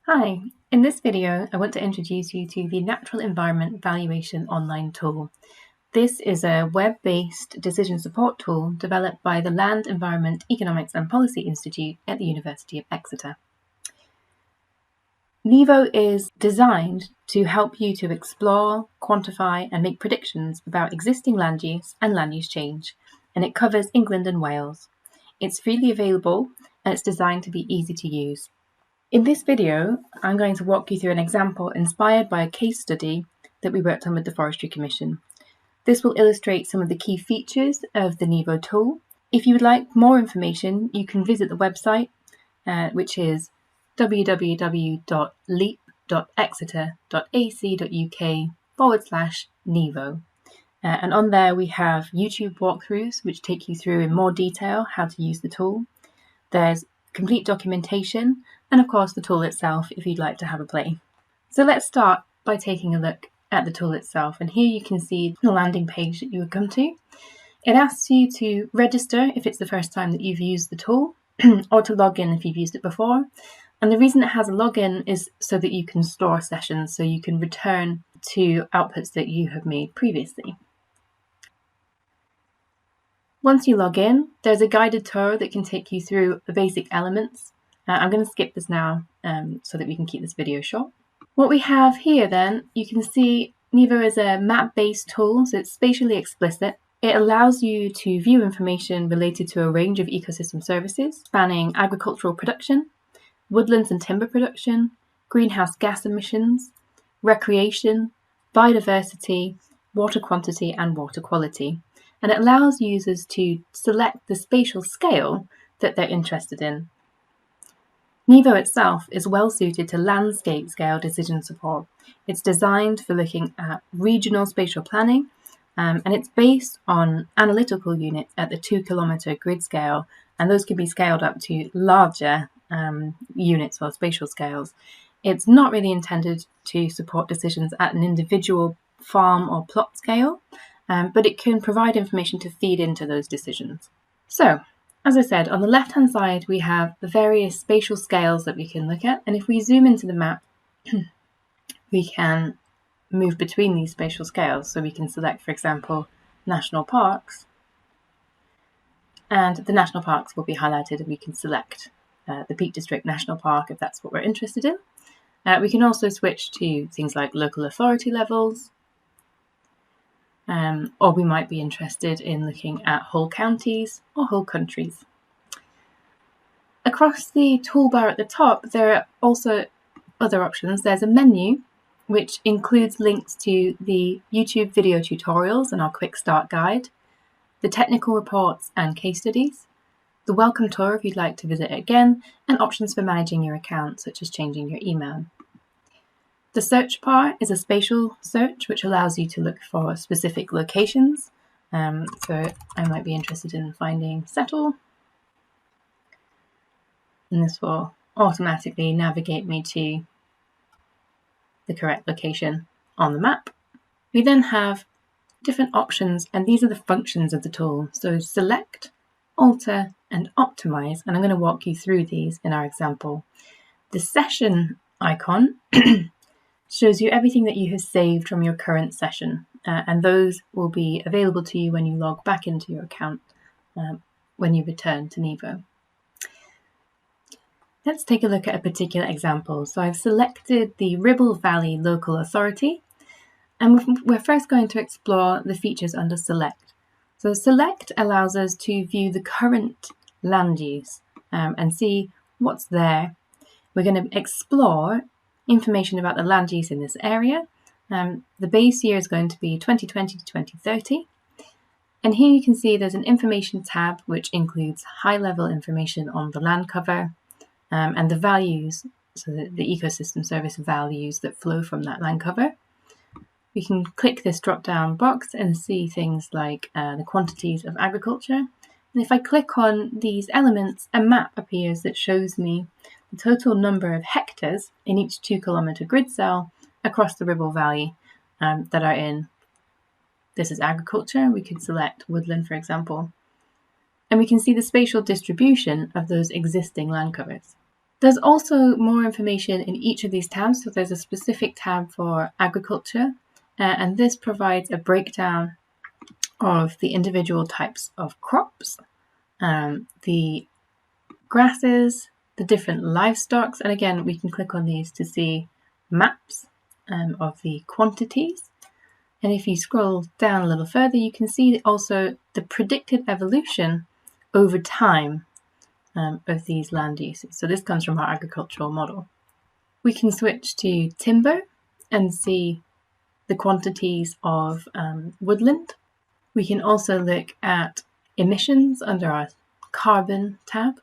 Hi, in this video I want to introduce you to the Natural Environment Valuation online tool. This is a web-based decision support tool developed by the Land, Environment, Economics and Policy Institute at the University of Exeter. NEVO is designed to help you to explore, quantify and make predictions about existing land use and land use change, and it covers England and Wales. It's freely available and it's designed to be easy to use. In this video, I'm going to walk you through an example inspired by a case study that we worked on with the Forestry Commission. This will illustrate some of the key features of the NEVO tool. If you would like more information, you can visit the website, which is www.leap.exeter.ac.uk/NEVO. And on there we have YouTube walkthroughs which take you through in more detail how to use the tool. There's complete documentation, and of course the tool itself if you'd like to have a play. So let's start by taking a look at the tool itself, and here you can see the landing page that you would come to. It asks you to register if it's the first time that you've used the tool, or to log in if you've used it before. And the reason it has a login is so that you can store sessions, so you can return to outputs that you have made previously. Once you log in, there's a guided tour that can take you through the basic elements. I'm going to skip this now so that we can keep this video short. What we have here then, you can see NEVO is a map-based tool, so it's spatially explicit. It allows you to view information related to a range of ecosystem services, spanning agricultural production, woodlands and timber production, greenhouse gas emissions, recreation, biodiversity, water quantity and water quality. And it allows users to select the spatial scale that they're interested in. NEVO itself is well suited to landscape scale decision support. It's designed for looking at regional spatial planning, and it's based on analytical units at the 2-kilometre grid scale, and those can be scaled up to larger units or spatial scales. It's not really intended to support decisions at an individual farm or plot scale, but it can provide information to feed into those decisions. So, as I said, on the left-hand side, we have the various spatial scales that we can look at. And if we zoom into the map, we can move between these spatial scales. So we can select, for example, national parks. And the national parks will be highlighted, and we can select the Peak District National Park if that's what we're interested in. We can also switch to things like local authority levels, or we might be interested in looking at whole counties or whole countries. Across the toolbar at the top, there are also other options. There's a menu which includes links to the YouTube video tutorials and our quick start guide, the technical reports and case studies, the welcome tour if you'd like to visit it again, and options for managing your account, such as changing your email. The search bar is a spatial search which allows you to look for specific locations. So I might be interested in finding Settle, and this will automatically navigate me to the correct location on the map. We then have different options, and these are the functions of the tool. So select, alter and optimize, and I'm going to walk you through these in our example. The session icon shows you everything that you have saved from your current session, and those will be available to you when you log back into your account when you return to NEVO. Let's take a look at a particular example. So I've selected the Ribble Valley Local Authority, and we're first going to explore the features under Select. So Select allows us to view the current land use and see what's there. We're going to explore information about the land use in this area. The base year is going to be 2020 to 2030. And here you can see there's an information tab which includes high-level information on the land cover and the values, so the ecosystem service values that flow from that land cover. We can click this drop-down box and see things like the quantities of agriculture. And if I click on these elements, a map appears that shows me the total number of hectares in each 2-kilometre grid cell across the Ribble Valley that are in. This is agriculture. We could select woodland, for example. And we can see the spatial distribution of those existing land covers. There's also more information in each of these tabs. So there's a specific tab for agriculture, and this provides a breakdown of the individual types of crops, the grasses, the different livestock, and again we can click on these to see maps of the quantities. And if you scroll down a little further, you can see also the predicted evolution over time of these land uses. So this comes from our agricultural model. We can switch to timber and see the quantities of woodland. We can also look at emissions under our carbon tab.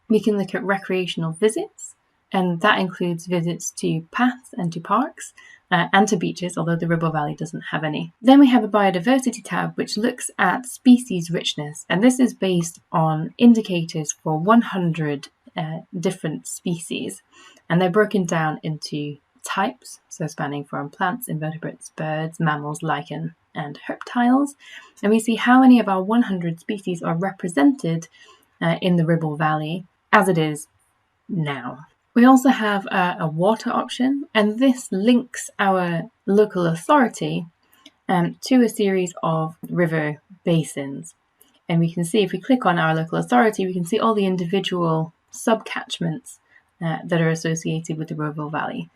We can look at recreational visits, and that includes visits to paths and to parks and to beaches, although the Ribble Valley doesn't have any. Then we have a biodiversity tab, which looks at species richness, and this is based on indicators for 100 different species, and they're broken down into types, so spanning from plants, invertebrates, birds, mammals, lichen, and reptiles. And we see how many of our 100 species are represented in the Ribble Valley as it is now. We also have a water option, and this links our local authority to a series of river basins. And we can see, if we click on our local authority, we can see all the individual subcatchments that are associated with the Ribble Valley.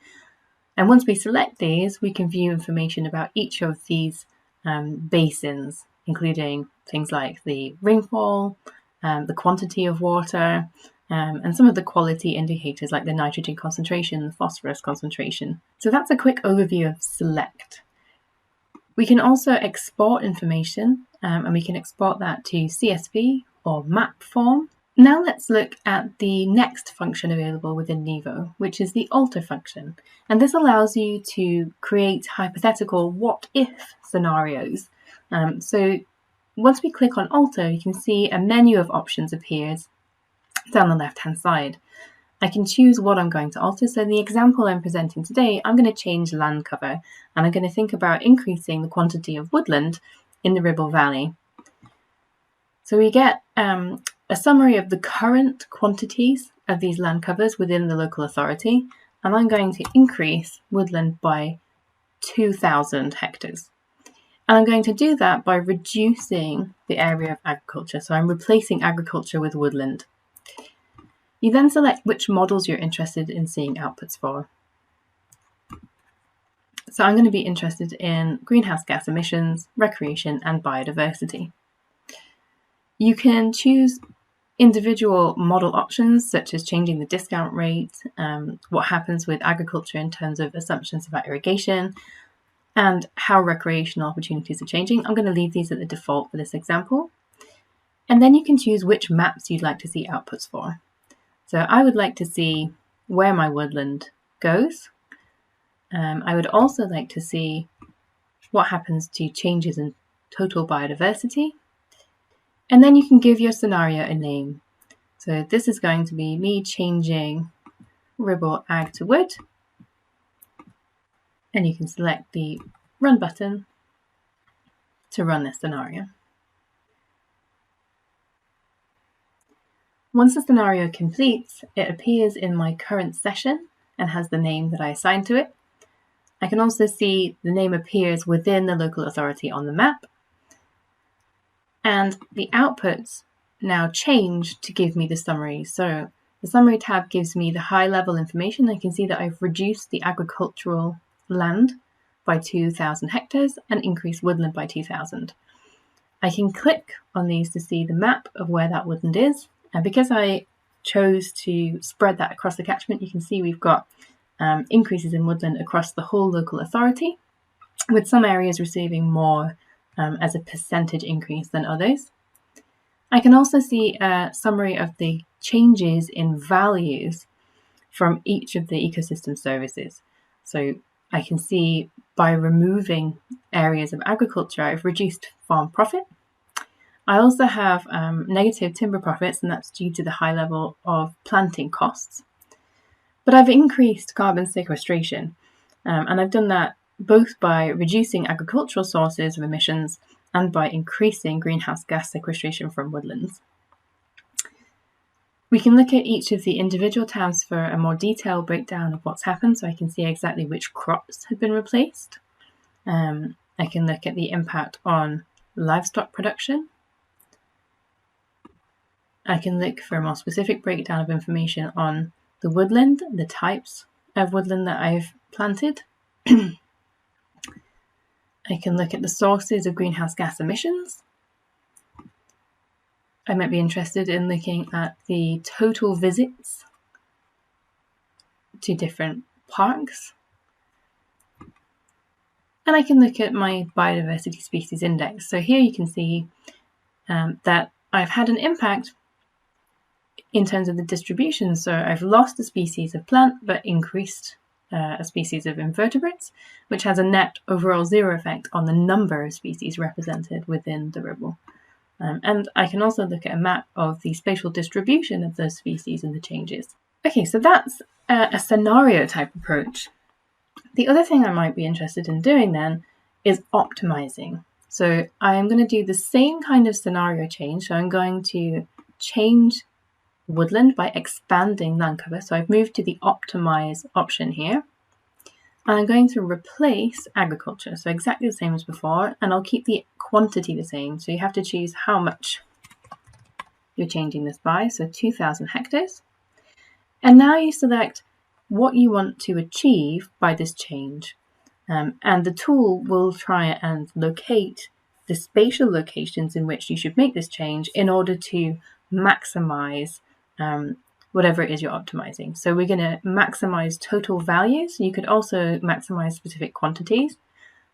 And once we select these, we can view information about each of these basins, including things like the rainfall, the quantity of water, and some of the quality indicators like the nitrogen concentration, the phosphorus concentration. So that's a quick overview of Select. We can also export information, and we can export that to CSV or map form. Now let's look at the next function available within NEVO, which is the alter function. And this allows you to create hypothetical what-if scenarios. So once we click on alter, you can see a menu of options appears down the left-hand side. I can choose what I'm going to alter. So in the example I'm presenting today, I'm going to change land cover, and I'm going to think about increasing the quantity of woodland in the Ribble Valley. So we get a summary of the current quantities of these land covers within the local authority, and I'm going to increase woodland by 2,000 hectares. And I'm going to do that by reducing the area of agriculture. So I'm replacing agriculture with woodland. You then select which models you're interested in seeing outputs for. So I'm going to be interested in greenhouse gas emissions, recreation, and biodiversity. You can choose individual model options, such as changing the discount rate, what happens with agriculture in terms of assumptions about irrigation, and how recreational opportunities are changing. I'm going to leave these at the default for this example. And then you can choose which maps you'd like to see outputs for. So I would like to see where my woodland goes. I would also like to see what happens to changes in total biodiversity. And then you can give your scenario a name. So this is going to be me changing Ribble Ag to Wood. And you can select the Run button to run this scenario. Once the scenario completes, it appears in my current session and has the name that I assigned to it. I can also see the name appears within the local authority on the map. And the outputs now change to give me the summary. So the summary tab gives me the high level information. I can see that I've reduced the agricultural land by 2,000 hectares and increased woodland by 2,000. I can click on these to see the map of where that woodland is. And because I chose to spread that across the catchment, you can see we've got increases in woodland across the whole local authority, with some areas receiving more as a percentage increase than others. I can also see a summary of the changes in values from each of the ecosystem services. So I can see by removing areas of agriculture, I've reduced farm profit. I also have negative timber profits, and that's due to the high level of planting costs. But I've increased carbon sequestration, and I've done that both by reducing agricultural sources of emissions and by increasing greenhouse gas sequestration from woodlands. We can look at each of the individual tabs for a more detailed breakdown of what's happened, so I can see exactly which crops have been replaced. I can look at the impact on livestock production. I can look for a more specific breakdown of information on the woodland, the types of woodland that I've planted. I can look at the sources of greenhouse gas emissions. I might be interested in looking at the total visits to different parks. And I can look at my biodiversity species index. So here you can see that I've had an impact in terms of the distribution. So I've lost a species of plant, but increased a species of invertebrates, which has a net overall zero effect on the number of species represented within the ribble. And I can also look at a map of the spatial distribution of those species and the changes. Okay, so that's a scenario type approach. The other thing I might be interested in doing then is optimizing. So I'm going to do the same kind of scenario change. So I'm going to change woodland by expanding land cover. So I've moved to the optimize option here. And I'm going to replace agriculture, so exactly the same as before, and I'll keep the quantity the same. So you have to choose how much you're changing this by, so 2,000 hectares. And now you select what you want to achieve by this change. And the tool will try and locate the spatial locations in which you should make this change in order to maximize whatever it is you're optimizing. So we're going to maximize total values. You could also maximize specific quantities.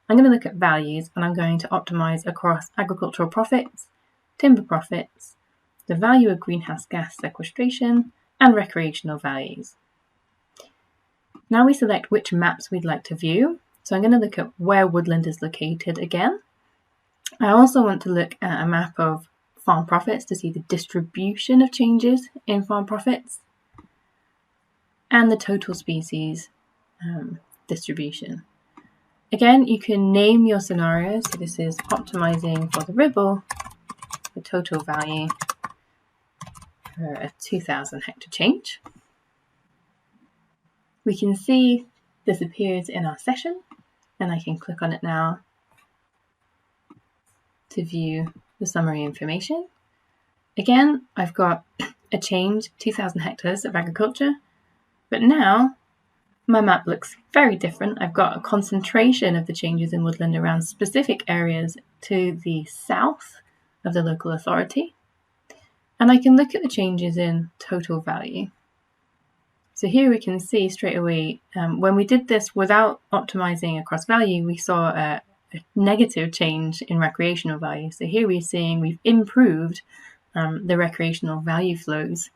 I'm going to look at values, and I'm going to optimize across agricultural profits, timber profits, the value of greenhouse gas sequestration, and recreational values. Now we select which maps we'd like to view. So I'm going to look at where woodland is located again. I also want to look at a map of farm profits to see the distribution of changes in farm profits and the total species distribution. Again, you can name your scenario. So this is optimizing for the ribble, the total value for a 2,000 hectare change. We can see this appears in our session, and I can click on it now to view the summary information. Again, I've got a change, 2,000 hectares of agriculture, but now my map looks very different. I've got a concentration of the changes in woodland around specific areas to the south of the local authority, and I can look at the changes in total value. So here we can see straight away, when we did this without optimizing across value, we saw a negative change in recreational value. So here we're seeing we've improved the recreational value flows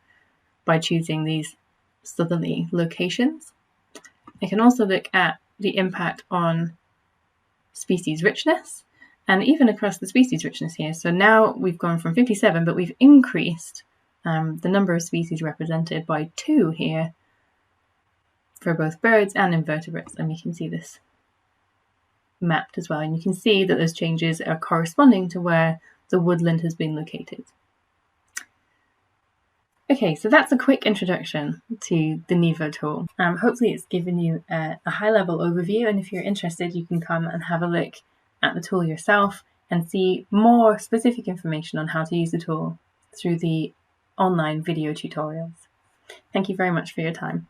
by choosing these southerly locations. I can also look at the impact on species richness and even across the species richness here. So now we've gone from 57, but we've increased the number of species represented by 2 here for both birds and invertebrates. And we can see this mapped as well. And you can see that those changes are corresponding to where the woodland has been located. Okay, so that's a quick introduction to the NEVO tool. Hopefully it's given you a high-level overview, and if you're interested, you can come and have a look at the tool yourself and see more specific information on how to use the tool through the online video tutorials. Thank you very much for your time.